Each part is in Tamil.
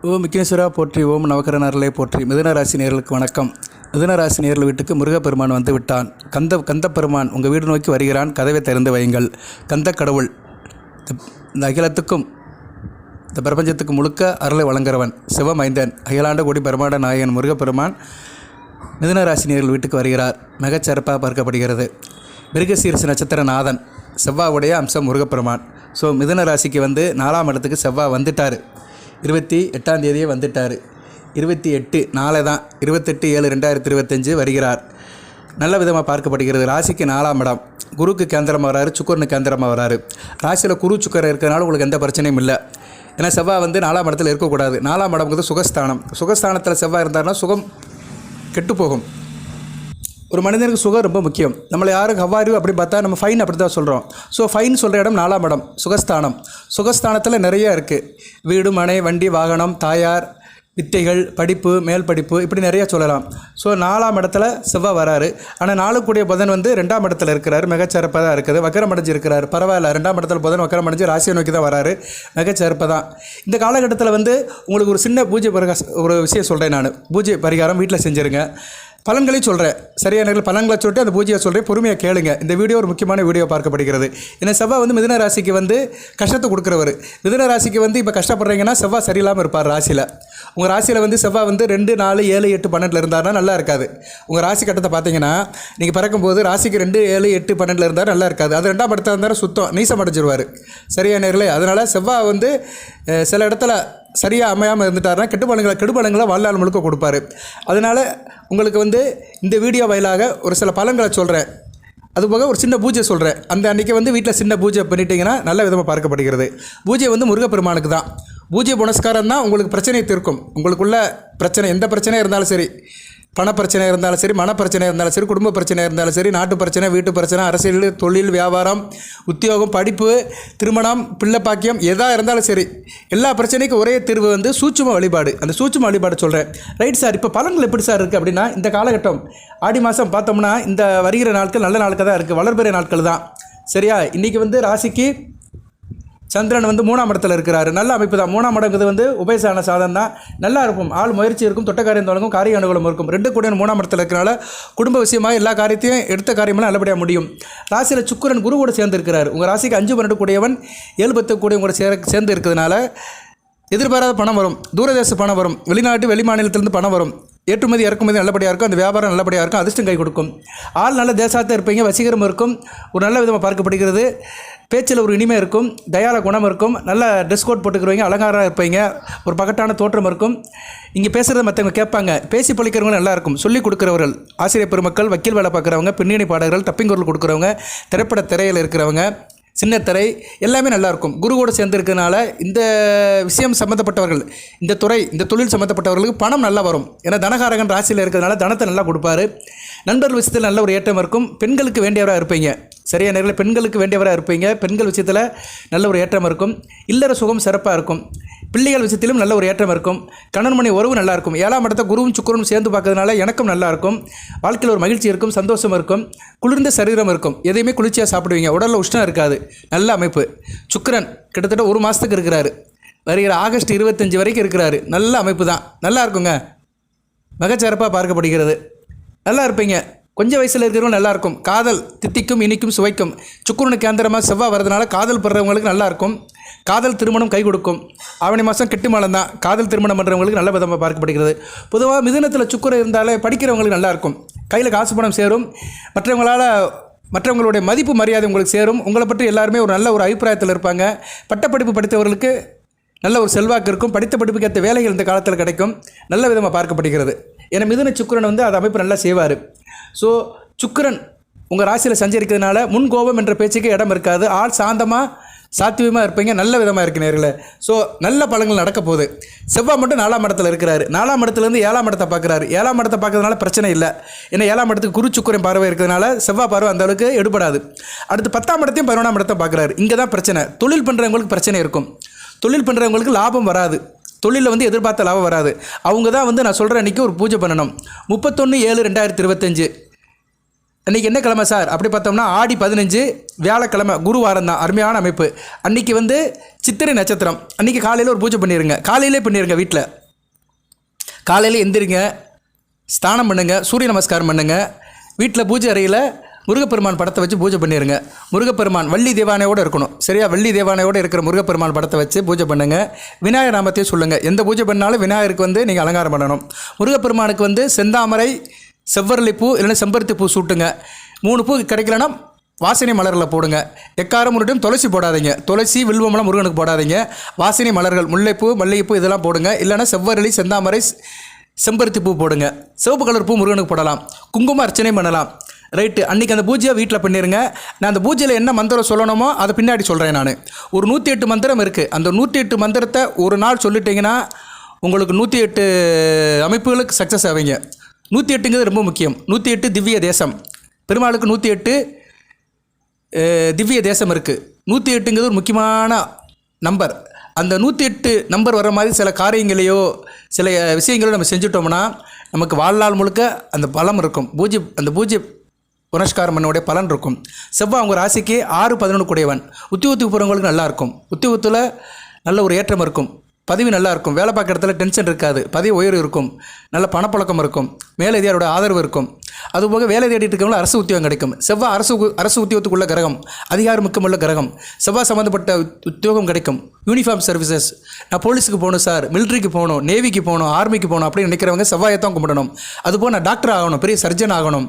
ஓம் விக்னேஸ்வரா போற்றி, ஓம் நவகரனர்களை போற்றி. மிதுன ராசி நேயர்களுக்கு வணக்கம். மிதுன ராசி நேயர்கள் வீட்டுக்கு முருகப்பெருமான் வந்து விட்டான். கந்த பெருமான் உங்கள் வீடு நோக்கி வருகிறான். கதவை திறந்து வையுங்கள். கந்த கடவுள் இந்த அகிலத்துக்கும் இந்த பிரபஞ்சத்துக்கு முழுக்க அருளை வழங்குறவன் சிவமைந்தன் அகிலாண்ட கோடி பிரமாண்ட நாயகன் முருகப்பெருமான் மிதுன ராசி நேயர்கள் வீட்டுக்கு வருகிறார். மிகச்சிறப்பாக பார்க்கப்படுகிறது. மிருகசீரிச நட்சத்திர நாதன் செவ்வாவுடைய அம்சம் முருகப்பெருமான். ஸோ மிதுன ராசிக்கு வந்து 4ஆம் இடத்துக்கு செவ்வாய் வந்துட்டார். 28ஆம் தேதியே வந்துட்டார். 28 நாளை தான் 28/7/2025 வருகிறார். நல்ல விதமாக பார்க்கப்படுகிறது. ராசிக்கு 4ஆம் இடம். குருக்கு கேந்திரமாக வராரு, சுக்கரனுக்கு கேந்திரமாக வராரு. ராசியில் குரு சுக்கரன் இருக்கிறனால உங்களுக்கு எந்த பிரச்சனையும் இல்லை. ஏன்னா செவ்வாய் வந்து 4ஆம் இடத்துல இருக்கக்கூடாது. 4ஆம் இடம்ங்கிறது சுகஸ்தானம். சுகஸ்தானத்தில் செவ்வாய் இருந்தார்னா சுகம் கெட்டு போகும். ஒரு மனிதனுக்கு சுகம் ரொம்ப முக்கியம். நம்மளை யாரும் ஹவாரியும் அப்படி பார்த்தா நம்ம ஃபைன் அப்படி தான் சொல்கிறோம். ஸோ ஃபைன் சொல்கிற இடம் 4ஆம் இடம் சுகஸ்தானம். சுகஸ்தானத்தில் நிறைய இருக்குது. வீடு, மனை, வண்டி, வாகனம், தாயார், வித்தைகள், படிப்பு, மேல் படிப்பு, இப்படி நிறையா சொல்லலாம். ஸோ 4ஆம் இடத்துல செவ்வாய் வராரு. ஆனால் 4 புதன் வந்து 2ஆம் இடத்துல இருக்கிறார். மிகச்சிறப்பாக தான் இருக்குது. வக்கரம் அடைஞ்சு இருக்கிறார். பரவாயில்ல. 2ஆம் இடத்துல புதன் வக்கரம் அடைஞ்சு ராசியை நோக்கி தான் வராரு. மிகச்சிறப்பாக தான். இந்த காலகட்டத்தில் வந்து உங்களுக்கு ஒரு சின்ன பூஜை ஒரு விஷயம் சொல்கிறேன். நான் பூஜை பரிகாரம் வீட்டில் செஞ்சுருங்க. பலன்களையும் சொல்கிறேன். சரியான பலன்களை சொல்லிட்டு அந்த பூஜையை சொல்கிறேன். பொறுமையாக கேளுங்க. இந்த வீடியோ ஒரு முக்கியமான வீடியோ பார்க்கப்படுகிறது. ஏன்னா செவ்வாய் வந்து மிதுன ராசிக்கு வந்து கஷ்டத்தை கொடுக்குறவர். மிதுன ராசிக்கு வந்து இப்போ கஷ்டப்படுறீங்கன்னா செவ்வாய் சரியில்லாமல் இருப்பார் ராசியில். உங்கள் ராசியில் வந்து செவ்வாய் வந்து 2, 4, 7, 8, 12 இருந்தார்னா நல்லா இருக்காது. உங்கள் ராசி கட்டத்தை பார்த்தீங்கன்னா நீங்கள் பிறக்கும்போது ராசிக்கு 2, 7, 8, 12 இருந்தால் நல்லா இருக்காது. அது 2ஆம் இடத்துல இருந்தாலும் சுத்தம் நீசம் அடைஞ்சிருவார். சரியான நேரில். அதனால் செவ்வாய் வந்து சில இடத்துல சரியாக அமையாமல் இருந்துட்டாருன்னா கெடுபலங்களை வாழ்நாள் முழுக்க கொடுப்பாரு. அதனால் உங்களுக்கு வந்து இந்த வீடியோ வாயிலாக ஒரு சில பலன்களை சொல்கிறேன். அதுபோக ஒரு சின்ன பூஜை சொல்கிறேன். அந்த அன்றைக்கி வந்து வீட்டில் சின்ன பூஜை பண்ணிட்டீங்கன்னா நல்ல விதமாக பார்க்கப்படுகிறது. பூஜை வந்து முருகப்பெருமானுக்கு தான். பூஜை புனஸ்காரம் தான் உங்களுக்கு பிரச்சனையை தீர்க்கும். உங்களுக்குள்ள பிரச்சனை எந்த பிரச்சனையாக இருந்தாலும் சரி, பணப்பிரச்சனை இருந்தாலும் சரி, மனப்பிரச்சனையாக இருந்தாலும் சரி, குடும்ப பிரச்சனையாக இருந்தாலும் சரி, நாட்டு பிரச்சனை, வீட்டு பிரச்சனை, அரசியல், தொழில், வியாபாரம், உத்தியோகம், படிப்பு, திருமணம், பிள்ளை பாக்கியம், எதாக இருந்தாலும் சரி, எல்லா பிரச்சனைக்கும் ஒரே தீர்வு வந்து சூட்சும வழிபாடு. அந்த சூட்சும வழிபாடு சொல்கிறேன். Right sir. இப்போ பலன்கள் எப்படி சார் இருக்குது அப்படின்னா, இந்த காலகட்டம் ஆடி மாதம் பார்த்தோம்னா இந்த வருகிற நாட்கள் நல்ல நாட்கள் தான் இருக்குது. வளர்பிறை நாட்கள் தான். சரியா? இன்றைக்கி வந்து ராசிக்கு சந்திரன் வந்து 3ஆம் இடத்துல இருக்கிறாரு. நல்ல அமைப்பு தான். 3ஆம் இடங்கிறது வந்து உபயசான சாதம் தான். நல்லா இருக்கும். ஆள் முயற்சி இருக்கும். தொட்டக்காரியம் தொடங்கும். காரிய அனுகூலம் இருக்கும். 2 கூட 3ஆம் இடத்துல இருக்கிறனால குடும்ப விஷயமாக எல்லா காரியத்தையும் எடுத்த காரியமெல்லாம் நல்லபடியாக முடியும். ராசியில் சுக்கிரன் குரு கூட சேர்ந்து இருக்கிறார். உங்கள் ராசிக்கு 5, 12 கூடியவன் 7, 10 கூடியவன் கூட சேர்ந்து இருக்கிறதுனால எதிர்பாராத பணம் வரும். தூரதேச பணம் வரும். வெளிநாட்டு வெளி மாநிலத்திலேருந்து பணம் வரும். ஏற்றுமதி இறக்குமதி நல்லபடியாக இருக்கும். அந்த வியாபாரம் நல்லபடியாக இருக்கும். அதிர்ஷ்டம் கை கொடுக்கும். ஆள் நல்ல தேசத்தை இருப்பீங்க. வசீகரம் இருக்கும். ஒரு நல்ல விதமாக பார்க்கப்படுகிறது. பேச்சில் ஒரு இனிமை இருக்கும். தயால குணம் இருக்கும். நல்ல ட்ரெஸ் கோட் போட்டுக்கிறவங்க அலங்காரம் இருப்பீங்க. ஒரு பகட்டான தோற்றம் இருக்கும். இங்கே பேசுகிறத மற்றவங்க கேட்பாங்க. பேசி பழிக்கிறவங்க நல்லாயிருக்கும். சொல்லிக் கொடுக்குறவர்கள், ஆசிரியர் பெருமக்கள், வக்கீல் வேலை பார்க்குறவங்க, பின்னணி பாடகர்கள், டப்பிங் குரல் கொடுக்குறவங்க, திரைப்பட திரையில் இருக்கிறவங்க, சின்னத்திரை, எல்லாமே நல்லாயிருக்கும். குரு கூட சேர்ந்து இருக்கிறதுனால இந்த விஷயம் சம்மந்தப்பட்டவர்கள், இந்த துறை, இந்த தொழில் சம்மந்தப்பட்டவர்களுக்கு பணம் நல்லா வரும். ஏன்னா தனகாரகன் ராசியில் இருக்கிறதுனால தனத்தை நல்லா கொடுப்பாரு. நண்பர்கள் விஷயத்தில் நல்ல ஒரு ஏற்றம் இருக்கும். பெண்களுக்கு வேண்டியவராக இருப்பீங்க. சரியான நேரத்தில் பெண்களுக்கு வேண்டியவராக இருப்பீங்க. பெண்கள் விஷயத்தில் நல்ல ஒரு ஏற்றம் இருக்கும். இல்லற சுகம் சிறப்பாக இருக்கும். பிள்ளைகள் விஷயத்திலும் நல்ல ஒரு ஏற்றம் இருக்கும். கணவன் மனைவி உறவு நல்லாயிருக்கும். 7ஆம் இடத்தை குருவும் சுக்கிரனும் சேர்ந்து பார்க்கறதுனால எனக்கும் நல்லாயிருக்கும். வாழ்க்கையில் ஒரு மகிழ்ச்சி இருக்கும். சந்தோஷம் இருக்கும். குளிர்ந்த சரீரம் இருக்கும். எதையுமே குளிர்ச்சியாக சாப்பிடுவீங்க. உடலில் உஷ்ணம் இருக்காது. நல்ல அமைப்பு. சுக்கிரன் கிட்டத்தட்ட 1 மாதத்துக்கு இருக்கிறாரு. வருகிற ஆகஸ்ட் 25 வரைக்கும் இருக்கிறாரு. நல்ல அமைப்பு தான். நல்லா இருக்குங்க. மிகச்சிறப்பாக பார்க்கப்படுகிறது. நல்லா இருப்பீங்க. கொஞ்சம் வயசில் இருக்கிறவங்க நல்லாயிருக்கும். காதல் தித்திக்கும், இனிக்கும், சுவைக்கும். சுக்கிரனுக்கு கேந்திரமாக செவ்வாய் வரதுனால காதல் படுறவங்களுக்கு நல்லாயிருக்கும். காதல் திருமணம் கை கொடுக்கும். ஆவணி மாதம் கெட்டு மாதம் தான். காதல் திருமணம் பண்ணுறவங்களுக்கு நல்ல விதமாக பார்க்கப்படுகிறது. பொதுவாக மிதுனத்தில் சுக்கிரன் இருந்தாலே படிக்கிறவங்களுக்கு நல்லாயிருக்கும். கையில் காசு பணம் சேரும். மற்றவங்களுடைய மதிப்பு மரியாதை உங்களுக்கு சேரும். உங்களை பற்றி எல்லாருமே ஒரு நல்ல ஒரு அபிப்பிராயத்தில் இருப்பாங்க. பட்டப்படிப்பு படித்தவர்களுக்கு நல்ல ஒரு செல்வாக்கு இருக்கும். படித்த படிப்புக்கு ஏற்ற வேலைகள் இந்த காலத்தில் கிடைக்கும். நல்ல விதமாக பார்க்கப்படுகிறது. ஏன்னா மிதுன சுக்கிரன் வந்து அது அமைப்பு நல்லா செய்வார். ஸோ சுக்கிரன் உங்கள் ராசியில் சஞ்சரிக்கிறதுனால முன்கோபம் என்ற பேச்சுக்கு இடம் இருக்காது. ஆள் சாந்தமாக சாத்தியமாக இருப்பீங்க. நல்ல விதமாக இருக்கு நேரில். ஸோ நல்ல பலன்கள் நடக்க போகுது. செவ்வாய் மட்டும் 4ஆம் இடத்துல இருக்கிறாரு. 4ஆம் இடத்துலேருந்து 7ஆம் இடத்தை பார்க்குறாரு. 7ஆம் இடத்தை பார்க்கறதுனால பிரச்சனை இல்லை. ஏன்னா 7ஆம் இடத்துக்கு குரு சுக்கிரன் பார்வை இருக்கிறதுனால செவ்வாய் பார்வை அந்த அளவுக்கு எடுபடாது. அடுத்து 10ஆம் இடத்தையும் 11ஆம் இடத்தை பார்க்குறாரு. இங்கே தான் பிரச்சனை. தொழில் பண்ணுறவங்களுக்கு பிரச்சனை இருக்கும். தொழில் பண்ணுறவங்களுக்கு லாபம் வராது. தொழிலில் வந்து எதிர்பார்த்த லாபம் வராது. அவங்க தான் வந்து நான் சொல்கிறேன், அன்றைக்கி ஒரு பூஜை பண்ணணும். 31/7/2025 அன்றைக்கி என்ன கிழமை சார் அப்படி பார்த்தோம்னா ஆடி 15 வியாழக்கிழமை, குருவாரம் தான். அருமையான அமைப்பு. அன்றைக்கி வந்து சித்திரை நட்சத்திரம். அன்றைக்கி காலையில் ஒரு பூஜை பண்ணிடுங்க. காலையிலே பண்ணிடுங்க. வீட்டில் காலையில் எந்திரிங்க, ஸ்நானம் பண்ணுங்கள், சூரிய நமஸ்காரம் பண்ணுங்கள். வீட்டில் பூஜை அறையில் முருகப்பெருமான் படத்தை வச்சு பூஜை பண்ணிடுங்க. முருகப்பெருமான் வள்ளி தேவானையோடு இருக்கணும். சரியா? வள்ளி தேவானையோடு இருக்கிற முருகப்பெருமான் படத்தை வச்சு பூஜை பண்ணுங்கள். விநாயகர் நாமத்தையும் சொல்லுங்கள். எந்த பூஜை பண்ணாலும் விநாயகருக்கு வந்து நீங்கள் அலங்காரம் பண்ணணும். முருகப்பெருமானுக்கு வந்து செந்தாமரை, செவ்வரளி பூ இல்லைன்னா செம்பருத்தி பூ சூட்டுங்க. 3 பூ கிடைக்கலன்னா வாசனை மலரில் போடுங்க. எக்காரம் முன்னிட்டும் துளசி போடாதீங்க. துளசி, வில்வமெல்லாம் முருகனுக்கு போடாதீங்க. வாசனை மலர்கள், முல்லைப்பூ, மல்லிகைப்பூ இதெல்லாம் போடுங்க. இல்லைன்னா செவ்வரளி, செந்தாமரை, செம்பருத்தி பூ போடுங்க. சிவப்பு கலர் பூ முருகனுக்கு போடலாம். குங்குமம் அர்ச்சனை பண்ணலாம். ரைட்டு. அன்றைக்கி அந்த பூஜையை வீட்டில் பண்ணிடுங்க. நான் அந்த பூஜையில் என்ன மந்திரம் சொல்லணுமோ அதை பின்னாடி சொல்கிறேன். நான் ஒரு 108 மந்திரம் இருக்குது. அந்த 108 மந்திரத்தை ஒரு நாள் சொல்லிட்டீங்கன்னா உங்களுக்கு 108 அமைப்புகளுக்கு சக்ஸஸ் ஆவீங்க. 108ங்கிறது ரொம்ப முக்கியம். 108 திவ்ய தேசம். பெருமாளுக்கு 108 திவ்ய தேசம் இருக்குது. 108ங்கிறது ஒரு முக்கியமான நம்பர். அந்த 108 நம்பர் வர மாதிரி சில காரியங்களையோ சில விஷயங்களோ நம்ம செஞ்சுட்டோம்னா நமக்கு வாழ்நாள் முழுக்க அந்த பலம் இருக்கும். அந்த பூஜை புனஸ்காரம் பண்ணவுடைய பலன் இருக்கும். செவ்வாய் அவங்க ராசிக்கு 6-11 கூடியவன். உத்தியோகத்துக்கு போகிறவங்களுக்கு நல்லாயிருக்கும். உத்தியோகத்தில் நல்ல ஒரு ஏற்றம் இருக்கும். பதவி நல்லா இருக்கும். வேலை பார்க்குற இடத்துல டென்ஷன் இருக்காது. பதவி உயர்வு இருக்கும். நல்ல பணப்பழக்கம் இருக்கும். மேலதிகாரியோட ஆதரவு இருக்கும். அதுபோக வேலை தேடிட்டு இருக்கவங்களும் அரசு உத்தியோகம் கிடைக்கும். செவ்வாய் அரசு உத்தியோகத்துக்குள்ள கிரகம், அதிகாரம் முக்கியமுள்ள கிரகம். செவ்வாய் சம்மந்தப்பட்ட உத்தியோகம் கிடைக்கும். யூனிஃபார்ம் சர்வீசஸ், நான் போலீஸுக்கு போகணும் சார், மிலிட்ரிக்கு போகணும், நேவிக்கு போகணும், ஆர்மிக்கு போகணும் அப்படின்னு நினைக்கிறவங்க செவ்வாயை தான் கும்பிடணும். அதுபோல் நான் டாக்டர் ஆகணும், பெரிய சர்ஜன் ஆகணும்,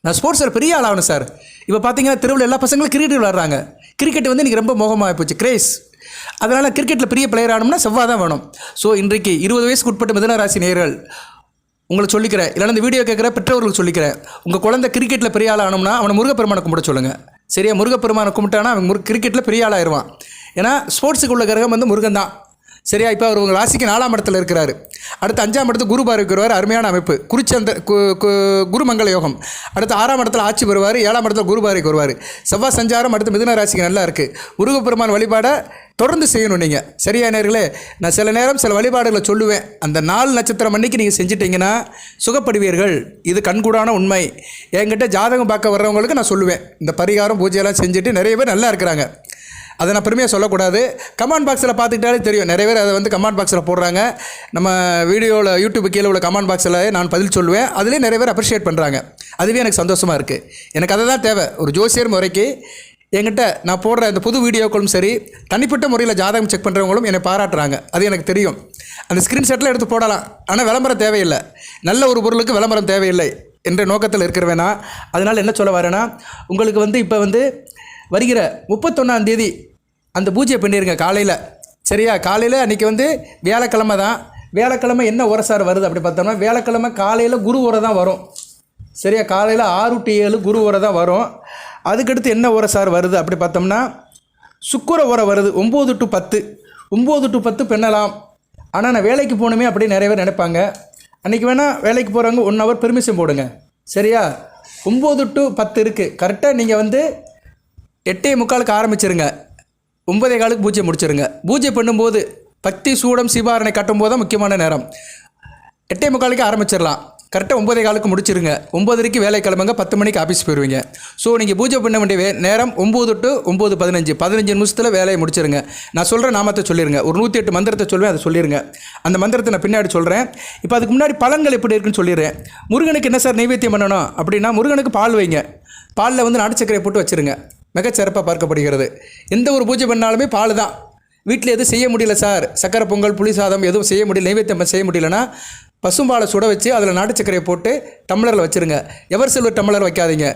நான் ஸ்போர்ட்ஸில் பெரிய ஆள் ஆகணும் சார். இப்போ பார்த்தீங்கன்னா தெருவில் எல்லா பசங்களும் கிரிக்கெட் விளாட்றாங்க. கிரிக்கெட் வந்து இன்றைக்கி ரொம்ப மோகமாக போச்சு, கிரேஸ். அதனால் கிரிக்கெட்டில் பெரிய பிளேயர் ஆகணும்னா செவ்வாய் தான் வேணும். ஸோ இன்றைக்கு 20 வயசுக்கு உட்பட்ட மிதுன ராசி நேயர்கள் உங்களுக்கு சொல்லிக்கிறேன், இல்லைனா இந்த வீடியோ கேட்குற பெற்றோர்களுக்கு சொல்லிக்கிறேன், உங்கள் குழந்தை கிரிக்கெட்டில் பெரிய ஆள் ஆகணும்னா அவனை முருகப்பெருமானை கும்பிட சொல்லுங்கள். சரியா? முருகப்பெருமானை கும்பிட்டானா அவன் கிரிக்கெட்டில் பெரிய ஆள் ஆயிடுவான். ஏன்னா ஸ்போர்ட்ஸுக்கு உள்ள கிரகம் வந்து முருகன் தான். சரியா? இப்போ அவர் உங்கள் ராசிக்கு 4ஆம் இடத்துல இருக்கிறாரு. அடுத்து 5ஆம் இடத்துல குரு பார்வைக்குருவார். அருமையான அமைப்பு. குருமங்கள யோகம். அடுத்து 6ஆம் இடத்துல ஆட்சி வருவார். 7ஆம் இடத்துல குரு பார்வைக்கு வருவார். செவ்வாய் சஞ்சாரம் அடுத்து மிதுன ராசிக்கு நல்லா இருக்குது. முருகப்பெருமான் வழிபாடை தொடர்ந்து செய்யணும் நீங்கள். சரியா நேயர்களே? நான் சில நேரம் சில வழிபாடுகளை சொல்லுவேன். அந்த 4 நட்சத்திரம் அன்னைக்கு நீங்கள் செஞ்சிட்டிங்கன்னா சுகப்படுவீர்கள். இது கண்கூடான உண்மை. என்கிட்ட ஜாதகம் பார்க்க வர்றவங்களுக்கு நான் சொல்லுவேன். இந்த பரிகாரம் பூஜையெல்லாம் செஞ்சுட்டு நிறைய பேர் நல்லா இருக்கிறாங்க. அதை நான் பெருமையாக சொல்லக்கூடாது. கமெண்ட் பாக்ஸில் பார்த்துக்கிட்டாலே தெரியும். நிறைய பேர் அதை வந்து கமெண்ட் பாக்ஸில் போடுறாங்க. நம்ம வீடியோவில் யூடியூப் கீழே உள்ள கமெண்ட் பாக்ஸில் நான் பதில் சொல்லுவேன். அதிலே நிறைய பேர் அப்ரிஷியேட் பண்ணுறாங்க. அதுவே எனக்கு சந்தோஷமாக இருக்குது. எனக்கு அதை தான் தேவை. ஒரு ஜோசியர் முறைக்கு என்கிட்ட நான் போடுற இந்த புது வீடியோக்களும் சரி, தனிப்பட்ட முறையில் ஜாதகம் செக் பண்ணுறவங்களும் என்னை பாராட்டுறாங்க. அது எனக்கு தெரியும். அந்த ஸ்க்ரீன்ஷாட்டில் எடுத்து போடலாம். ஆனால் விளம்பரம் தேவையில்லை. நல்ல ஒரு பொருளுக்கு விளம்பரம் தேவையில்லை என்ற நோக்கத்தில் இருக்கிறவேனா. அதனால் என்ன சொல்ல வரேன்னா, உங்களுக்கு வந்து இப்போ வந்து வருகிற 31ஆம் தேதி அந்த பூஜை பண்ணிடுங்க காலையில். சரியா? காலையில் அன்றைக்கி வந்து வியாழக்கிழமை தான். வியாழக்கிழமை என்ன உரசார் வருது அப்படி பார்த்தோம்னா, வியாழக்கிழமை காலையில் குரு உரை தான் வரும். சரியா? காலையில் 6 to 7 குரு உரை தான் வரும். அதுக்கடுத்து என்ன உரசார் வருது அப்படி பார்த்தோம்னா, சுக்கிர உரை வருது 9 to 10. 9 to 10 பெண்ணலாம். ஆனால் நான் வேலைக்கு போகணுமே அப்படின்னு நிறைய பேர் நினைப்பாங்க. அன்றைக்கி வேணால் வேலைக்கு போகிறவங்க 1 hour பெர்மிஷன் போடுங்க. சரியா? 9 to 10 இருக்குது. கரெக்டாக நீங்கள் வந்து 8:45 ஆரம்பிச்சிருங்க. 9:15 பூஜை முடிச்சிருங்க. பூஜை பண்ணும்போது பக்தி சூடம் சீபாரணை கட்டும்போது தான் முக்கியமான நேரம். 8:45 ஆரம்பிச்சிடலாம். கரெக்டாக 9:15 முடிச்சிருங்க. 9:30 வேலை கிளம்புங்க. 10 மணிக்கு ஆஃபீஸ் போயிடுவீங்க. ஸோ நீங்கள் பூஜை பண்ண வேண்டிய நேரம் 9 to 9:15. 15 நிமிஷத்தில் வேலையை முடிச்சிருங்க. நான் சொல்கிற நாமத்தை சொல்லிடுங்க. ஒரு 108 மந்திரத்தை சொல்லுவேன், அதை சொல்லிடுங்க. அந்த மந்திரத்தை நான் பின்னாடி சொல்கிறேன். இப்போ அதுக்கு முன்னாடி பலன்கள் எப்படி இருக்குன்னு சொல்லிடுறேன். முருகனுக்கு என்ன சார் நைவேத்தியம் பண்ணணும் அப்படின்னா, முருகனுக்கு பால் வைங்க. பாலில் வந்து நாட்டு சர்க்கரை போட்டு வச்சுருங்க. மிகச்சிறப்பாக பார்க்கப்படுகிறது. எந்த ஒரு பூஜை பண்ணாலுமே பால் தான். வீட்டில் எதுவும் செய்ய முடியல சார், சக்கரை பொங்கல், புளி சாதம் எதுவும் செய்ய முடியல, நைவேத்தியம் செய்ய முடியலன்னா பசும்பாலை சுட வச்சு அதில் நாட்டு சர்க்கரையை போட்டு டம்ளரில் வச்சுருங்க. எவர் சில்வர் டம்ளர் வைக்காதீங்க.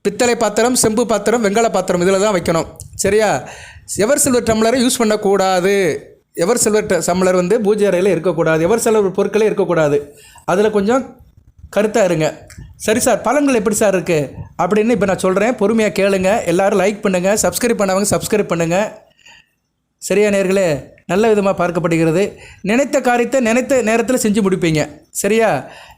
பித்தளை பாத்திரம், செம்பு பாத்திரம், வெங்கல பாத்திரம் இதில் தான் வைக்கணும். சரியா? எவர் சில்வர் டம்ளரை யூஸ் பண்ணக்கூடாது. எவர் சில்வர் டம்ளர் வந்து பூஜை அறையில் இருக்கக்கூடாது. எவர் சில்வர் பொருட்களே இருக்கக்கூடாது. அதில் கொஞ்சம் கருத்தாக இருங்க. சரி சார், பலன்கள் எப்படி சார் இருக்குது அப்படின்னு இப்போ நான் சொல்கிறேன். பொறுமையாக கேளுங்க. எல்லோரும் லைக் பண்ணுங்கள். சப்ஸ்கிரைப் பண்ணவங்க சப்ஸ்கிரைப் பண்ணுங்கள். சரியா நேயர்களே? நல்ல விதமாக பார்க்கப்படுகிறது. நினைத்த காரியத்தை நினைத்த நேரத்தில் செஞ்சு முடிப்பீங்க. சரியா?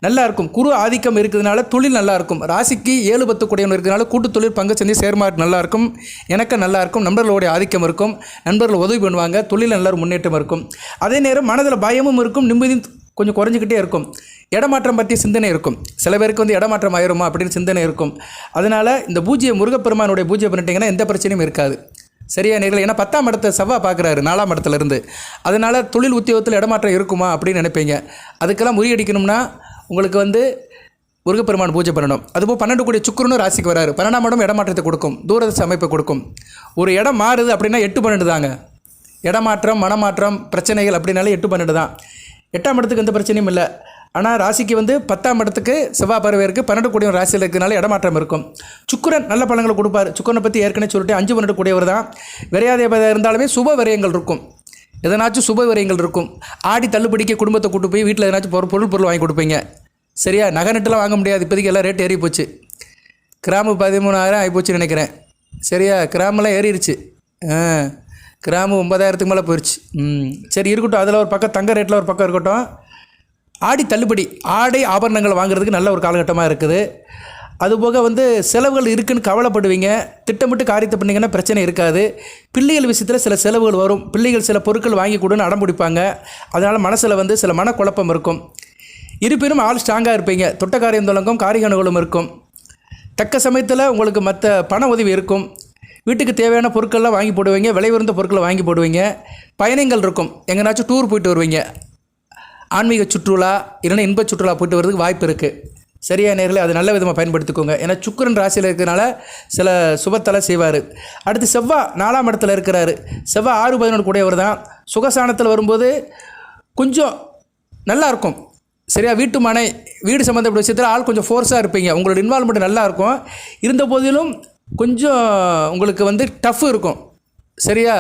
நல்லாயிருக்கும். குரு ஆதிக்கம் இருக்கிறதுனால தொழில் நல்லாயிருக்கும். ராசிக்கு 7-10 கூடியவன் இருக்கிறதுனால கூட்டு தொழில் பங்கு சந்தை சேர்மார்க் நல்லாயிருக்கும். எனக்கு நல்லாயிருக்கும். நண்பர்களுடைய ஆதிக்கம் இருக்கும். நண்பர்கள் உதவி பண்ணுவாங்க. தொழில் நல்ல முன்னேற்றம் இருக்கும். அதே நேரம் மனதில் பயமும் இருக்கும், நிம்மதியும் கொஞ்சம் குறைஞ்சிக்கிட்டே இருக்கும். இடமாற்றம் பற்றிய சிந்தனை இருக்கும். சில பேருக்கு வந்து இடமாற்றம் ஆயிருமா அப்படின்னு சிந்தனை இருக்கும். அதனால் இந்த பூஜ்ய முருகப்பெருமானுடைய பூஜை பண்ணிட்டீங்கன்னா எந்த பிரச்சனையும் இருக்காது. சரியா நேரில்? ஏன்னா 10ஆம் இடத்தை செவ்வாய் பார்க்குறாரு 4ஆம் இடத்துலேருந்து. அதனால் தொழில் உத்தியோகத்தில் இடமாற்றம் இருக்குமா அப்படின்னு நினைப்பீங்க. அதுக்கெல்லாம் முறியடிக்கணும்னா உங்களுக்கு வந்து முருகப்பெருமான் பூஜை பண்ணணும். அதுபோல் 12 கூடிய சுக்கிரனும் ராசிக்கு வராரு. 12ஆம் இடம் இடமாற்றத்தை கொடுக்கும், தூரதர்ஷ அமைப்பை கொடுக்கும். ஒரு இடம் மாறுது அப்படின்னா 8 12 தாங்க. இடமாற்றம், மனமாற்றம், பிரச்சனைகள் அப்படின்னாலே 8 12 தான். 8ஆம் இடத்துக்கு எந்த பிரச்சனையும் இல்லை. ஆனால் ராசிக்கு வந்து 10ஆம் இடத்துக்கு செவ்வாய் பறவை இருக்குது. 12 கூடிய ராசியில் இருக்கிறனால இடமாற்றம் இருக்கும். சுக்கிரன் நல்ல பலன்களை கொடுப்பார். சுக்கிரனை பற்றி ஏற்கனவே சொல்லிட்டு 5 12 கூடியவர் தான். விரையாதேபதி இருந்தாலுமே சுப விரயங்கள் இருக்கும். எதனாச்சும் சுப விரயங்கள் இருக்கும். ஆடி தள்ளுபடிக்க குடும்பத்தை கூட்டு போய் வீட்டில் எதனாச்சும் பொருள் வாங்கி கொடுப்பீங்க. சரியா? நகை நட்டுலாம் வாங்க முடியாது. இப்போதைக்கு எல்லாம் ரேட் ஏறி போச்சு. கிராமு 13,000 ஆகிப்போச்சுன்னு நினைக்கிறேன். சரியா? கிராமெல்லாம் ஏறிடுச்சு. கிராமு 9,000க்கு மேலே போயிடுச்சு. சரி இருக்கட்டும். அதில் ஒரு பக்கம் தங்க ரேட்டில் ஒரு பக்கம் இருக்கட்டும். ஆடி தள்ளுபடி, ஆடை ஆபரணங்கள் வாங்குறதுக்கு நல்ல ஒரு காலகட்டமாக இருக்குது. அதுபோக வந்து செலவுகள் இருக்குதுன்னு கவலைப்படுவீங்க. திட்டமிட்டு காரியத்தை பண்ணிங்கன்னா பிரச்சனை இருக்காது. பிள்ளைகள் விஷயத்தில் சில செலவுகள் வரும். பிள்ளைகள் சில பொருட்கள் வாங்கி கொடுன்னு அடம் பிடிப்பாங்க. அதனால் மனசில் வந்து சில மனக்குழப்பம் இருக்கும். இருப்பினும் ஆள் ஸ்ட்ராங்காக இருப்பீங்க. தொட்ட காரியம் தொடங்கும், காரிய அனுகூலம் இருக்கும். தக்க சமயத்தில் உங்களுக்கு மற்ற பண உதவி இருக்கும். வீட்டுக்கு தேவையான பொருட்கள்லாம் வாங்கி போடுவீங்க. விலை உயர்ந்த பொருட்களை வாங்கி போடுவீங்க. பயணங்கள் இருக்கும். எங்கேனாச்சும் டூர் போயிட்டு வருவீங்க. ஆன்மீக சுற்றுலா இல்லைன்னா இன்ப சுற்றுலா போயிட்டு வரதுக்கு வாய்ப்பு இருக்குது. சரியா நேரில் அது நல்ல விதமாக பயன்படுத்திக்கோங்க. ஏன்னா சுக்கிரன் ராசியில் இருக்கிறனால சில சுபத்தலை செய்வார். அடுத்து செவ்வாய் 4ஆம் இடத்துல இருக்கிறாரு. செவ்வாய் 6 11 கூடியவர் தான். சுகசானத்தில் வரும்போது கொஞ்சம் நல்லாயிருக்கும். சரியா? வீட்டு மனை வீடு சம்மந்தப்பட்ட விஷயத்தில் ஆள் கொஞ்சம் ஃபோர்ஸாக இருப்பீங்க. உங்களோட இன்வால்மெண்ட் நல்லாயிருக்கும். இருந்த போதிலும் கொஞ்சம் உங்களுக்கு வந்து டஃப் இருக்கும். சரியா?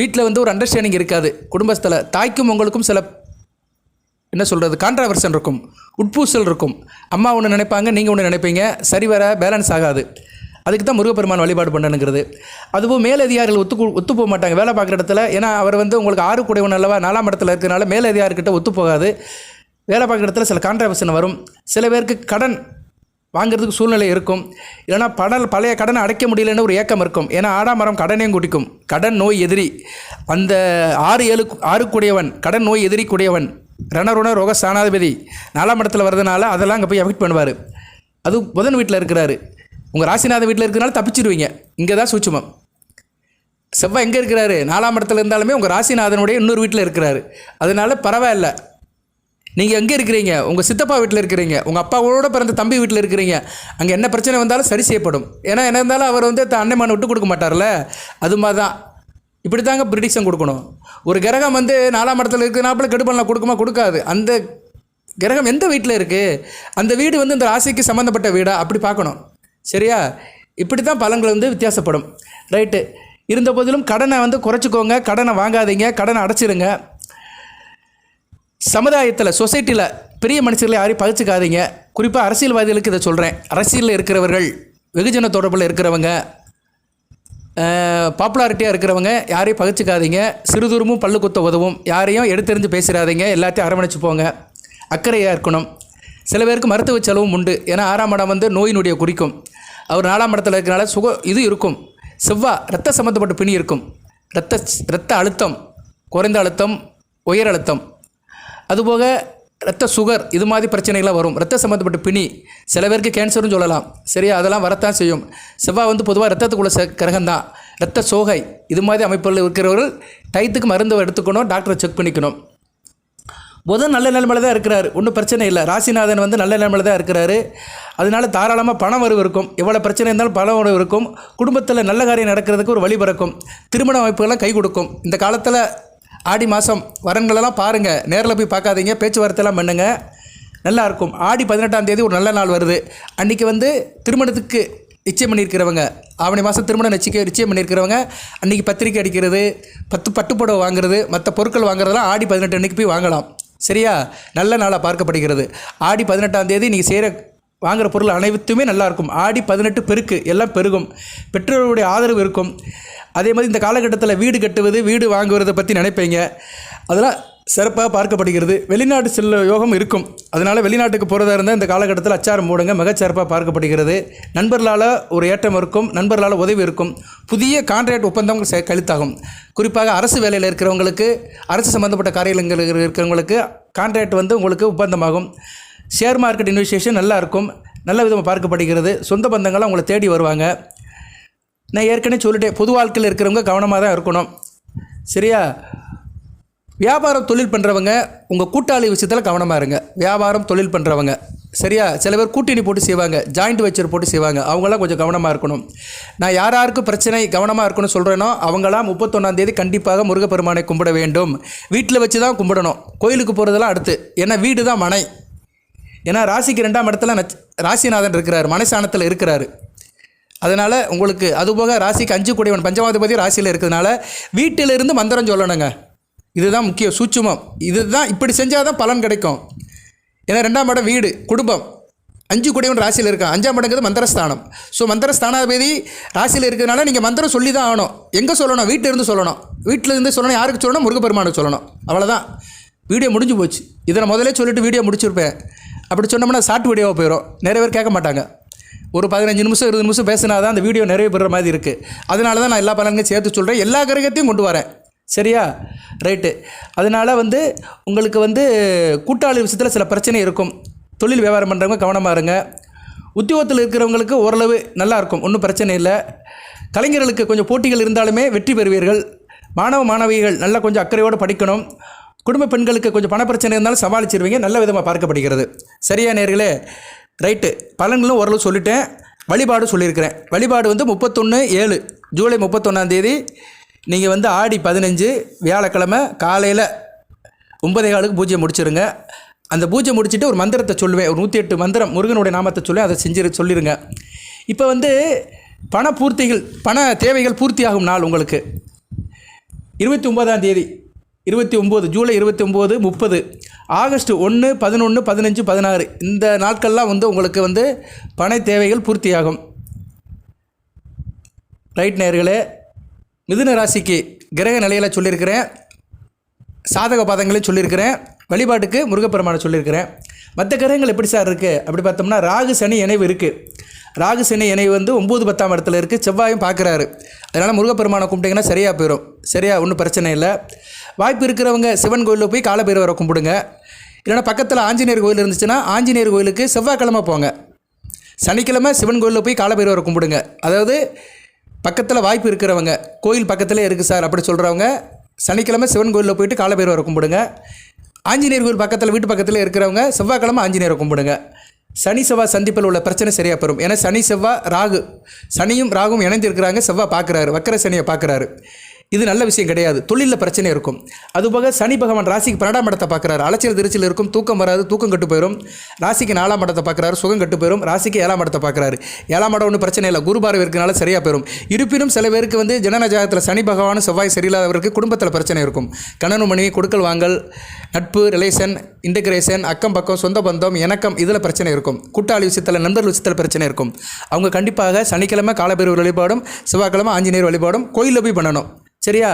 வீட்டில் வந்து ஒரு அண்டர்ஸ்டாண்டிங் இருக்காது. குடும்பத்தில் தாய்க்கும் உங்களுக்கும் சில என்ன சொல்கிறது கான்ட்ராவர்சன் இருக்கும், உட்பூசல் இருக்கும். அம்மா ஒன்று நினைப்பாங்க, நீங்கள் ஒன்று நினைப்பீங்க. சரிவர பேலன்ஸ் ஆகாது. அதுக்கு தான் முருகப்பெருமான் வழிபாடு பண்ணணுங்கிறது. அதுவும் மேலதிகாரிகள் ஒத்து போக மாட்டாங்க வேலை பார்க்குற இடத்துல. ஏன்னா அவர் வந்து உங்களுக்கு 6 கூடியவன் அல்லவா 4ஆம் இடத்துல இருக்கிறனால மேலதிகாரிகிட்ட ஒத்து போகாது. வேலை பார்க்குற இடத்துல சில கான்ட்ராவர்சன் வரும். சில பேருக்கு கடன் வாங்கிறதுக்கு சூழ்நிலை இருக்கும். இல்லைனா பழைய கடனை அடைக்க முடியலன்னு ஒரு ஏக்கம் இருக்கும். ஏன்னா ஆடாமரம் கடனையும் குடிக்கும். கடன் நோய் எதிரி. அந்த 6 கூடியவன் கடன் நோய் எதிரி கூடியவன். ரணருண ரோக ஸ்தானாதிபதி 4ஆம் இடத்துல வர்றதுனால அதெல்லாம் அங்கே போய் எஃபெக்ட் பண்ணுவார். அது புதன் வீட்டில் இருக்கிறாரு. உங்கள் ராசிநாதன் வீட்டில் இருக்கிறனால தப்பிச்சிடுவீங்க. இங்கே தான் சூட்சுமம். செவ்வாய் எங்கே இருக்கிறாரு? 4ஆம் இடத்துல இருந்தாலுமே உங்கள் ராசிநாதனுடைய இன்னொரு வீட்டில் இருக்கிறாரு. அதனால பரவாயில்ல. நீங்கள் எங்கே இருக்கிறீங்க? உங்கள் சித்தப்பா வீட்டில் இருக்கிறீங்க. உங்கள் அப்பாவோட பிறந்த தம்பி வீட்டில் இருக்கிறீங்க. அங்கே என்ன பிரச்சனை வந்தாலும் சரி செய்யப்படும். ஏன்னா என்ன இருந்தாலும் அவர் வந்து அன்னைமான விட்டு கொடுக்க மாட்டார்ல. அது மாதிரி தான். இப்படி தாங்க ப்ரிடிக்ஷன் கொடுக்கணும். ஒரு கிரகம் வந்து 4ஆம் இடத்துல இருக்கிறனாப்புல கெடுபலனை கொடுக்குமா? கொடுக்காது. அந்த கிரகம் எந்த வீட்டில் இருக்குது, அந்த வீடு வந்து இந்த ராசிக்கு சம்மந்தப்பட்ட வீடா அப்படி பார்க்கணும். சரியா? இப்படி தான் பலன்கள் வந்து வித்தியாசப்படும். ரைட்டு. இருந்த போதிலும் கடனை வந்து குறைச்சிக்கோங்க. கடனை வாங்காதீங்க. கடனை அடைச்சிருங்க. சமுதாயத்தில் சொசைட்டியில் பெரிய மனுஷர்களை யாரையும் பகிச்சுக்காதீங்க. குறிப்பாக அரசியல்வாதிகளுக்கு இதை சொல்கிறேன். அரசியலில் இருக்கிறவர்கள், வெகுஜன தொடர்பில் இருக்கிறவங்க, பாப்புலாரிட்டியாக இருக்கிறவங்க யாரையும் பகிச்சுக்காதீங்க. சிறுதூரமும் பல்லு குத்த உதவும். யாரையும் எடுத்தெறிஞ்சு பேசுகிறாதீங்க. எல்லாத்தையும் அரவணைச்சு போங்க. அக்கறையாக இருக்கணும். சில பேருக்கு மருத்துவ செலவும் உண்டு. ஏன்னா 6ஆம் இடம் வந்து நோயினுடைய குறிக்கும். அவர் 4ஆம் இடத்துல இருக்கிறனால இது இருக்கும். செவ்வாய் இரத்த சம்மந்தப்பட்ட பிணி இருக்கும். இரத்த அழுத்தம், குறைந்த அழுத்தம், உயர் அழுத்தம், அதுபோக இரத்த சுகர், இது மாதிரி பிரச்சனைகள்லாம் வரும். இரத்த சம்மந்தப்பட்ட பிணி, சில பேருக்கு கேன்சர்னு சொல்லலாம். சரியா? அதெல்லாம் வரத்தான் செய்யும். செவ்வாய் வந்து பொதுவாக இரத்தத்துக்குள்ள கிரகம் தான். இரத்த சோகை, இது மாதிரி அமைப்புகளில் இருக்கிறவர்கள் டயத்துக்கு மருந்து எடுத்துக்கணும். டாக்டரை செக் பண்ணிக்கணும். புதன் நல்ல நிலைமையில் தான் இருக்கிறாரு. ஒன்றும் பிரச்சனை இல்லை. ராசிநாதன் வந்து நல்ல நிலைமையில் தான் இருக்கிறாரு. அதனால தாராளமாக பண வரவு இருக்கும். எவ்வளோ பிரச்சனை இருந்தாலும் பண வரவு இருக்கும். குடும்பத்தில் நல்ல காரியம் நடக்கிறதுக்கு ஒரு வழி பிறக்கும். திருமண அமைப்புகள்லாம் கை கொடுக்கும். இந்த காலத்தில் ஆடி மாதம் வரன்களெல்லாம் பாருங்கள். நேரில் போய் பார்க்காதீங்க. பேச்சுவார்த்தைலாம் பண்ணுங்கள். நல்லாயிருக்கும். ஆடி 18ஆம் தேதி ஒரு நல்ல நாள் வருது. அன்றைக்கி வந்து திருமணத்துக்கு நிச்சயம் பண்ணியிருக்கிறவங்க, ஆவணி மாதம் திருமணம் நிச்சயம் பண்ணியிருக்கிறவங்க அன்றைக்கி பத்திரிக்கை அடிக்கிறது, பட்டுப்புடவை வாங்குறது, மற்ற பொருட்கள் வாங்குறதெல்லாம் ஆடி 18 அன்றைக்கி போய் வாங்கலாம். சரியா? நல்ல நாளாக பார்க்கப்படுகிறது. ஆடி 18ஆம் தேதி நீங்கள் வாங்குகிற பொருள் அனைத்துமே நல்லாயிருக்கும். ஆடி 18 பெருக்கு, எல்லாம் பெருகும். பெற்றோருடைய ஆதரவு இருக்கும். அதே மாதிரி இந்த காலகட்டத்தில் வீடு கட்டுவது, வீடு வாங்குவதை பற்றி நினைப்பீங்க. அதெல்லாம் சிறப்பாக பார்க்கப்படுகிறது. வெளிநாட்டு செல்ல யோகம் இருக்கும். அதனால் வெளிநாட்டுக்கு போகிறதா இருந்தால் இந்த காலகட்டத்தில் அச்சாரம் போடுங்க, மிகச்சிறப்பாக பார்க்கப்படுகிறது. நண்பர்களால் ஒரு ஏற்றம் இருக்கும், நண்பர்களால் உதவி இருக்கும். புதிய கான்ட்ராக்ட் ஒப்பந்தம் கழித்தாகும். குறிப்பாக அரசு வேலையில் இருக்கிறவங்களுக்கு, அரசு சம்மந்தப்பட்ட காரியங்கள் இருக்கிறவங்களுக்கு கான்ட்ராக்ட் வந்து உங்களுக்கு ஒப்பந்தமாகும். ஷேர் மார்க்கெட் இன்வெஸ்டேஷன் நல்லா இருக்கும், நல்ல விதமாக பார்க்கப்படுகிறது. சொந்த பந்தங்களாக உங்களை தேடி வருவாங்க. நான் ஏற்கனவே சொல்லிட்டேன், பொது வாழ்க்கையில் இருக்கிறவங்க கவனமாக தான் இருக்கணும். சரியா? வியாபாரம் தொழில் பண்ணுறவங்க உங்கள் கூட்டாளி விஷயத்தில் கவனமாக இருங்க. வியாபாரம் தொழில் பண்ணுறவங்க சரியா? சில பேர் கூட்டணி போட்டு செய்வாங்க, ஜாயிண்ட் வெச்சர் போட்டு செய்வாங்க. அவங்களாம் கொஞ்சம் கவனமாக இருக்கணும். நான் யாருக்கு பிரச்சனை கவனமாக இருக்கணும்னு சொல்கிறேனோ அவங்களாம் 31ஆம் தேதி கண்டிப்பாக முருகப்பெருமானை கும்பிட வேண்டும். வீட்டில் வச்சு தான் கும்பிடணும், கோயிலுக்கு போகிறதெல்லாம் அடுத்து. ஏன்னா வீடு தான் மனை. ஏன்னா ராசிக்கு 2ஆம் இடத்துல ராசிநாதன் இருக்கிறார், மனைசானத்தில் இருக்கிறார். அதனால் உங்களுக்கு அதுபோக ராசிக்கு 5 கூடியவன் பஞ்சமாதிபதி ராசியில் இருக்கிறதுனால வீட்டிலிருந்து மந்திரம் சொல்லணுங்க. இதுதான் முக்கிய சூட்சுமம். இதுதான் இப்படி செஞ்சால் தான் பலன் கிடைக்கும். ஏன்னா 2ஆம் இடம் வீடு குடும்பம், 5 கூடியவன் ராசியில் இருக்கான். 5ஆம் இடங்கிறது மந்திரஸ்தானம். ஸோ மந்திரஸ்தானாதிபதி ராசியில் இருக்கிறதுனால நீங்கள் மந்திரம் சொல்லி தான் ஆகணும். எங்கே சொல்லணும்? வீட்டிலிருந்து சொல்லணும். வீட்டிலேருந்து சொல்லணும். யாருக்கு சொல்லணும்? முருகப்பெருமானுக்கு சொல்லணும். அவ்வளோதான், வீடியோ முடிஞ்சு போச்சு. இதை நான் முதலே சொல்லிவிட்டு வீடியோ முடிச்சிருப்பேன். அப்படி சொன்னோம்னா ஷார்ட் வீடியோவாக போயிடும், நிறைய பேர் கேட்க மாட்டாங்க. ஒரு 15 நிமிஷம் 20 நிமிஷம் பேசினா தான் அந்த வீடியோ நிறைய பெறுற மாதிரி இருக்குது. அதனால தான் நான் எல்லா பலன்களையும் சேர்த்து சொல்கிறேன், எல்லா கிரகத்தையும் கொண்டு வரேன். சரியா? ரைட்டு. அதனால் வந்து உங்களுக்கு வந்து கூட்டாளி விஷயத்தில் சில பிரச்சனை இருக்கும். தொழில் வியாபாரம் பண்ணுறவங்க கவனமாக இருங்க. உத்தியோகத்தில் இருக்கிறவங்களுக்கு ஓரளவு நல்லாயிருக்கும், ஒன்றும் பிரச்சனை இல்லை. கலைஞர்களுக்கு கொஞ்சம் போட்டிகள் இருந்தாலுமே வெற்றி பெறுவீர்கள். மாணவ மாணவிகள் நல்லா கொஞ்சம் அக்கறையோடு படிக்கணும். குடும்ப பெண்களுக்கு கொஞ்சம் பண பிரச்சனை இருந்தாலும் சமாளிச்சிருவீங்க, நல்ல விதமாக பார்க்கப்படுகிறது. சரியா நேர்களே? ரைட்டு. பலன்களும் ஓரளவு சொல்லிட்டேன், வழிபாடு சொல்லியிருக்கிறேன். வழிபாடு வந்து 31/7 ஜூலை 31ஆம் தேதி நீங்கள் வந்து ஆடி 15 வியாழக்கிழமை காலையில் 9:15 பூஜை முடிச்சிருங்க. அந்த பூஜை முடிச்சுட்டு ஒரு மந்திரத்தை சொல்லுவேன், ஒரு 108 மந்திரம் முருகனுடைய நாமத்தை சொல்லி அதை சொல்லிடுங்க. இப்போ வந்து பண பூர்த்திகள், பண தேவைகள் பூர்த்தியாகும் நாள் உங்களுக்கு 29ஆம் தேதி 29 ஜூலை 29, 30, ஆகஸ்ட் 1, 11, 15, 16 இந்த நாட்கள்லாம் வந்து உங்களுக்கு வந்து பண தேவைகள் பூர்த்தியாகும். ரைட் நேயர்களே, மிதுன ராசிக்கு கிரக நிலையில் சொல்லியிருக்கிறேன், சாதக பாதங்களையும் சொல்லியிருக்கிறேன், வழிபாட்டுக்கு முருகப்பெருமானை சொல்லியிருக்கிறேன். மற்ற கிரகங்கள் எப்படி சார் இருக்குது அப்படி பார்த்தோம்னா, ராகு சனி இணைவு இருக்குது. ராகு சனி இணைவு வந்து 9, 10ஆம் இடத்துல இருக்குது. செவ்வாயும் பார்க்குறாரு. அதனால் முருகப்பெருமானை கும்பிட்டிங்கன்னா சரியாக போயிடும். சரியா? ஒன்றும் பிரச்சனை இல்லை. வாய்ப்பு இருக்கிறவங்க சிவன் கோயிலில் போய் காலபைரவரை கும்பிடுங்க. இல்லைனா பக்கத்தில் ஆஞ்சநேயர் கோயில் இருந்துச்சுன்னா ஆஞ்சநேயர் கோயிலுக்கு செவ்வாய்க்கிழமை போங்க. சனிக்கிழமை சிவன் கோயிலில் போய் காலபைரவரை கும்பிடுங்க. அதாவது பக்கத்தில் வாய்ப்பு இருக்கிறவங்க, கோயில் பக்கத்தில் இருக்குது சார் அப்படி சொல்கிறவங்க சனிக்கிழமை சிவன் கோயிலில் போயிட்டு காலபைரவரை கும்பிடுங்க. ஆஞ்சநேயர் கோயில் பக்கத்தில் வீட்டு பக்கத்தில் இருக்கிறவங்க செவ்வாய்க்கிழமை ஆஞ்சநேயரை கும்பிடுங்க. சனி செவ்வாய் சந்திப்பில் உள்ள பிரச்சனை சரியாக பெறும். ஏன்னா சனி செவ்வாய் ராகு, சனியும் ராகும் இணைந்து இருக்கிறாங்க. செவ்வாய் பார்க்குறாரு, வக்கர சனியை பார்க்குறாரு. இது நல்ல விஷயம் கிடையாது. தொழிலில் பிரச்சனை இருக்கும். அதுபோக சனி பகவான் ராசிக்கு 12ஆம் இடத்தை பார்க்குறாரு. அலைச்சல் திருச்சியில் இருக்கும், தூக்கம் வராது, தூக்கம் கட்டு போயிடும். ராசிக்கு 4ஆம் இடத்தை பார்க்குறாரு, சுகம் கட்டு போயிடும். ராசிக்கு 7ஆம் இடத்தை பார்க்குறாரு. 7ஆம் இடம் ஒன்றும் பிரச்சனை இல்லை, குரு பார்வை இருக்கனால சரியாக போயிடும். இருப்பினும் சில பேருக்கு வந்து ஜனன ஜாதகத்தில் சனி பகவான் செவ்வாய் சரியில்லாதவருக்கு குடும்பத்தில் பிரச்சனை இருக்கும். கணவன் மனைவி கொடுக்கல் வாங்கல், நட்பு, ரிலேஷன், இன்டகிரேஷன், அக்கம் பக்கம், சொந்த பந்தம், இணக்கம் இதில் பிரச்சனை இருக்கும். கூட்டாளி விஷயத்தில், நண்பர்கள் விஷயத்தில் பிரச்சனை இருக்கும். அவங்க கண்டிப்பாக சனிக்கிழமை காலபைரவர் வழிபாடும், செவ்வாய்க்கிழமை ஆஞ்சநேயர் வழிபாடும் கோயிலில் போய் பண்ணணும். சரியா?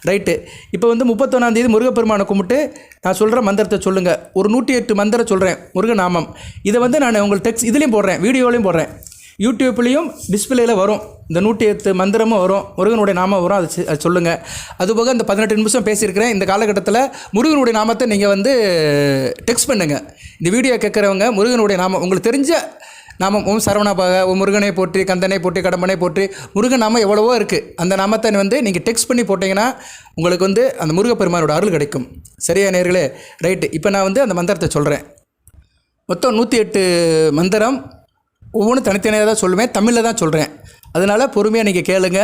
ரைட்டு. இப்போ வந்து 31ஆம் தேதி முருகப்பெருமானை கும்பிட்டு நான் சொல்கிற மந்திரத்தை சொல்லுங்கள். ஒரு 108 மந்திரம் சொல்கிறேன், முருகநாமம். இதை வந்து நான் உங்களுக்கு டெக்ஸ்ட் இதுலேயும் போடுறேன், வீடியோலையும் போடுறேன், யூடியூப்லேயும் டிஸ்பிளேயில் வரும். இந்த 108 மந்திரமும் வரும், முருகனுடைய நாமம் வரும். அது சொல்லுங்கள். அதுபோக இந்த 18 நிமிஷம் பேசியிருக்கிறேன். இந்த காலகட்டத்தில் முருகனுடைய நாமத்தை நீங்கள் வந்து டெக்ஸ்ட் பண்ணுங்கள். இந்த வீடியோ கேட்குறவங்க முருகனுடைய நாமம் உங்களுக்கு தெரிஞ்ச நாமம், ஓம் சரவணாபாக, ஓம் முருகனை போற்றி, கந்தனை போற்றி, கடம்பனை போற்றி, முருகன் நாமம் எவ்வளவோ இருக்குது. அந்த நாமத்தை வந்து நீங்கள் டெக்ஸ்ட் பண்ணி போட்டிங்கன்னா உங்களுக்கு வந்து அந்த முருகப்பெருமானோட அருள் கிடைக்கும். சரியா நேர்களே? ரைட்டு. இப்போ நான் வந்து அந்த மந்திரத்தை சொல்கிறேன். மொத்தம் 108 மந்திரம், ஒவ்வொன்றும் தனித்தனியாக தான் சொல்லுவேன், தமிழில் தான் சொல்கிறேன். அதனால் பொறுமையாக நீங்கள் கேளுங்க.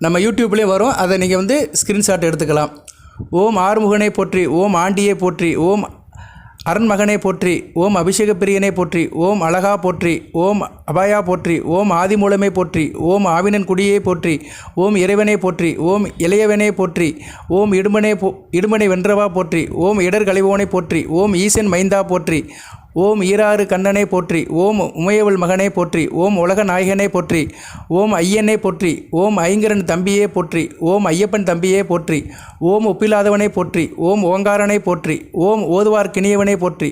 நம்ம யூடியூப்லேயும் வரும், அதை நீங்கள் வந்து ஸ்க்ரீன்ஷாட் எடுத்துக்கலாம். ஓம் ஆறுமுகனை போற்றி, ஓம் ஆண்டியை போற்றி, ஓம் அரண்மகனை போற்றி, ஓம் அபிஷேக பிரியனை போற்றி, ஓம் அழகா போற்றி, ஓம் அபாயா போற்றி, ஓம் ஆதிமூலமை போற்றி, ஓம் ஆவினன் குடியை போற்றி, ஓம் இறைவனை போற்றி, ஓம் இளையவனை போற்றி, ஓம் இடுமனை வென்றவா போற்றி, ஓம் இடர் களைவோனை போற்றி, ஓம் ஈசன் மைந்தா போற்றி, ஓம் ஈராறு கண்ணனை போற்றி. ஓம் உமையவள் மகனை போற்றி. ஓம் உலக நாயகனை போற்றி. ஓம் ஐயனை போற்றி. ஓம் ஐங்கரன் தம்பியே போற்றி. ஓம் ஐயப்பன் தம்பியே போற்றி. ஓம் ஒப்பிலாதவனை போற்றி. ஓம் ஓங்காரனை போற்றி. ஓம் ஓதுவார் கிணியவனை போற்றி.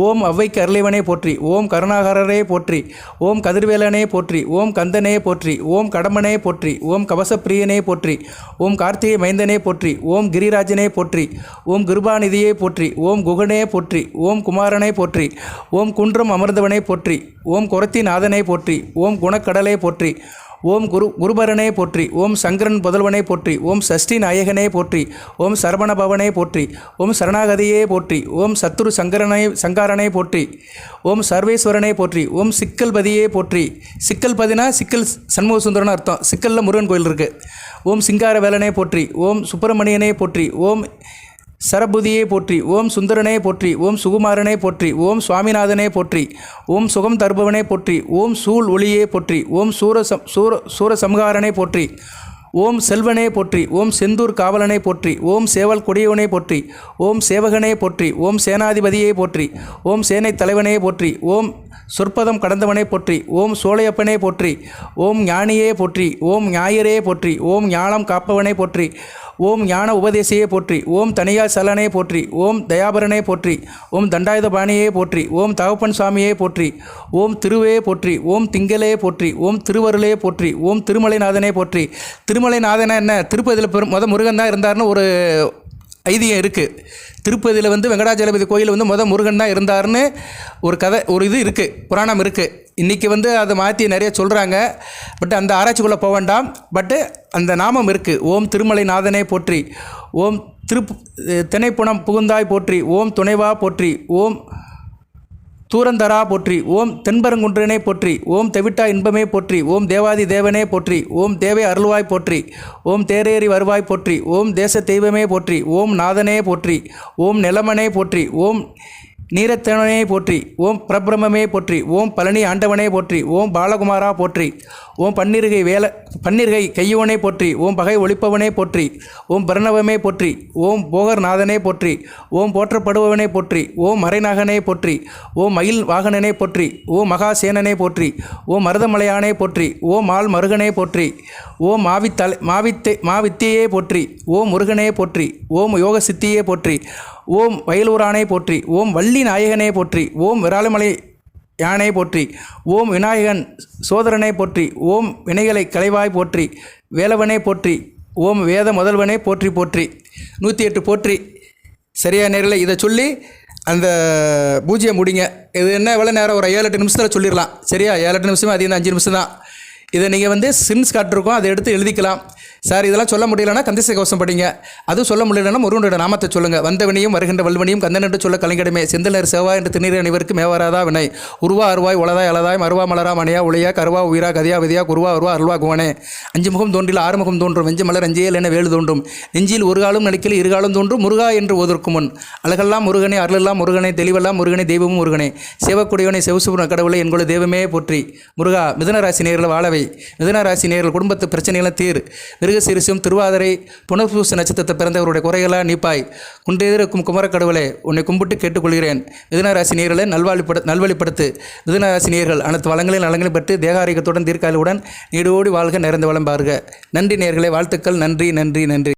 ஓம் அவ்வைக்கு அருளைவனை போற்றி. ஓம் கருணாகரரே போற்றி. ஓம் கதிர்வேலனே போற்றி. ஓம் கந்தனே போற்றி. ஓம் கடம்பனே போற்றி. ஓம் கவசப்பிரியனே போற்றி. ஓம் கார்த்திகை மைந்தனே போற்றி. ஓம் கிரிராஜனே போற்றி. ஓம் கிருபாநிதியே போற்றி. ஓம் குகனே போற்றி. ஓம் குமாரனை போற்றி. ஓம் குன்றம் அமர்ந்தவனை போற்றி. ஓம் குரத்தி நாதனை போற்றி. ஓம் குணக்கடலை போற்றி. ஓம் குருபரனே போற்றி. ஓம் சங்கரன் புதல்வனை போற்றி. ஓம் சஷ்டி நாயகனே போற்றி. ஓம் சரவணபவனை போற்றி. ஓம் சரணாகதியே போற்றி. ஓம் சத்துரு சங்காரனை போற்றி. ஓம் சர்வேஸ்வரனை போற்றி. ஓம் சிக்கல்பதியே போற்றி. சிக்கல்பதினா சிக்கல் சண்முக சுந்தரன்னு அர்த்தம். சிக்கலில் முருகன் கோயில் இருக்குது. ஓம் சிங்கார வேலனை போற்றி. ஓம் சுப்பிரமணியனை போற்றி. ஓம் சரபுதியே போற்றி. ஓம் சுந்தரனே போற்றி. ஓம் சுகுமாரனே போற்றி. ஓம் சுவாமிநாதனே போற்றி. ஓம் சுகம் தருபவனே போற்றி. ஓம் சூழ் ஒளியே போற்றி. ஓம் சூரசம்ஹாரனை போற்றி. ஓம் செல்வனே போற்றி. ஓம் செந்தூர் காவலனை போற்றி. ஓம் சேவல் கொடியவனை போற்றி. ஓம் சேவகனே போற்றி. ஓம் சேனாதிபதியே போற்றி. ஓம் சேனை தலைவனே போற்றி. ஓம் சொற்பதம் கடந்தவனை போற்றி. ஓம் சோலையப்பனே போற்றி. ஓம் ஞானியே போற்றி. ஓம் ஞாயிறே போற்றி. ஓம் ஞானம் காப்பவனை போற்றி. ஓம் ஞான உபதேசியே போற்றி. ஓம் தனியார் சலனே போற்றி. ஓம் தயாபரனே போற்றி. ஓம் தண்டாயுதபாணியே போற்றி. ஓம் தகப்பன் சுவாமியே போற்றி. ஓம் திருவே போற்றி. ஓம் திங்களே போற்றி. ஓம் திருவருளே போற்றி. ஓம் திருமலைநாதனே போற்றி. திருமலைநாதனா என்ன? திருப்பதியில் முருகன் தான் இருந்தார்னு ஒரு ஐதீகம் இருக்குது. திருப்பதியில் வெங்கடாஜலபதி கோயில் முருகன் தான் இருந்தார்னு ஒரு கதை, ஒரு இது இருக்குது, புராணம் இருக்குது. இன்றைக்கி அதை மாற்றி நிறைய சொல்கிறாங்க. பட் அந்த ஆராய்ச்சிக்குள்ளே போக வேண்டாம். பட்டு அந்த நாமம் இருக்குது. ஓம் திருமலை நாதனே போற்றி. ஓம் திணைப்புணம் புகுந்தாய் போற்றி. ஓம் துணைவா போற்றி. ஓம் தூரந்தரா போற்றி. ஓம் தென்பரங்குன்றனே போற்றி. ஓம் தெவிட்டா இன்பமே போற்றி. ஓம் தேவாதி தேவனே போற்றி. ஓம் தேவை அருள்வாய் போற்றி. ஓம் தேரேறி வருவாய் போற்றி. ஓம் தேச தெய்வமே போற்றி. ஓம் நாதனே போற்றி. ஓம் நிலமனே போற்றி. ஓம் நீரத்தனே போற்றி. ஓம் பிரபிரமே போற்றி. ஓம் பழனி ஆண்டவனே போற்றி. ஓம் பாலகுமாரா போற்றி. ஓம் பன்னிர்கை கையவனே போற்றி. ஓம் பகை ஒழிப்பவனே போற்றி. ஓம் பரணவமே போற்றி. ஓம் போகர்நாதனே போற்றி. ஓம் போற்றப்படுபவனே போற்றி. ஓம் மறைநாகனே போற்றி. ஓம் மயில் வாகனனே போற்றி. ஓம் மகாசேனனே போற்றி. ஓம் மருதமலையானே போற்றி. ஓம் ஆள் மருகனே போற்றி. ஓம் மாவித்தையே போற்றி. ஓம் முருகனே போற்றி. ஓம் யோக சித்தியே போற்றி. ஓம் வயலூரானே போற்றி. ஓம் வள்ளி நாயகனே போற்றி. ஓம் விராலிமலை யானை போற்றி. ஓம் விநாயகன் சோதரனை போற்றி. ஓம் வினைகளை களைவாய் போற்றி. வேலவனே போற்றி. ஓம் வேத முதல்வனே போற்றி போற்றி. 108 போற்றி. சரியா நேரில் இதை சொல்லி அந்த பூஜையை முடிங்க. இது என்ன எவ்வளோ நேரம்? ஒரு 7-8 நிமிஷத்தில் சொல்லிடலாம். சரியா? 7-8 நிமிஷமே, அது 5 நிமிஷம் தான். இதை நீங்கள் ஸ்கிரீன்ஸ் காட்டிருக்கோம், அதை எடுத்து எழுதிக்கலாம். சார் இதெல்லாம் சொல்ல முடியலன்னா கந்தசை கவசம் படிங்க. அதுவும் சொல்ல முடியலன்னா முருகனோட நாமத்தை சொல்லுங்கள். வந்த வினையும் வருகின்ற வல்வனையும் கந்தன் என்று சொல்ல கலைஞடமே. செந்தலர் செவ்வாய் என்று திணீர் அனைவருக்கு மேவராதா வினை. உருவா அருவாய் உளதாய் அலதாய் மருவா மலரா மணியா உளையா கருவா உயிரா கதியா விதியா குருவா அருவா அருள்வா குவனே. 5 முகம் தோன்றில் 6 முகம் தோன்றும். வெஞ்ச மலர் அஞ்சேல் என வேலு தோன்றும். நெஞ்சில் ஒரு காலம் நடிக்கல் இருகாலம் தோன்றும். முருகா என்று ஓதற்கு முன் அழகெல்லாம் முருகனே, அருளெல்லாம் முருகனே, தெளிவெல்லாம் முருகனே, தெய்வமும் முருகனே, சேவக்குடையவனை செவசுபுர கடவுளை என்கொள்ள தெய்வமே போற்றி. முருகா மிதுனராசி நேரில் வாழவை. மிதுனராசி நேரில் குடும்பத்து பிரச்சனைகளை தீர். மிருகசீரிசும் திருவாதிரை புனர்பூச நட்சத்திரத்தை பிறந்தவருடைய குறைகளாக நீப்பாய். குன்றெதிர்க்கும் குமரக்கடவுளை உன்னை கும்பிட்டு கேட்டுக்கொள்கிறேன். மிதுனராசி நேர்களை நல்வழிப்படுத்து. மிதுனராசி நேர்கள் அனைத்து வளங்களையும் நலங்களையும் பெற்று தேக ஆரோக்கியத்துடன் தீர்க்காலுடன் நீடோடி வாழ்க, நிறைந்த வளம் பாருங்க. நன்றி நேர்களே, வாழ்த்துக்கள். நன்றி நன்றி நன்றி.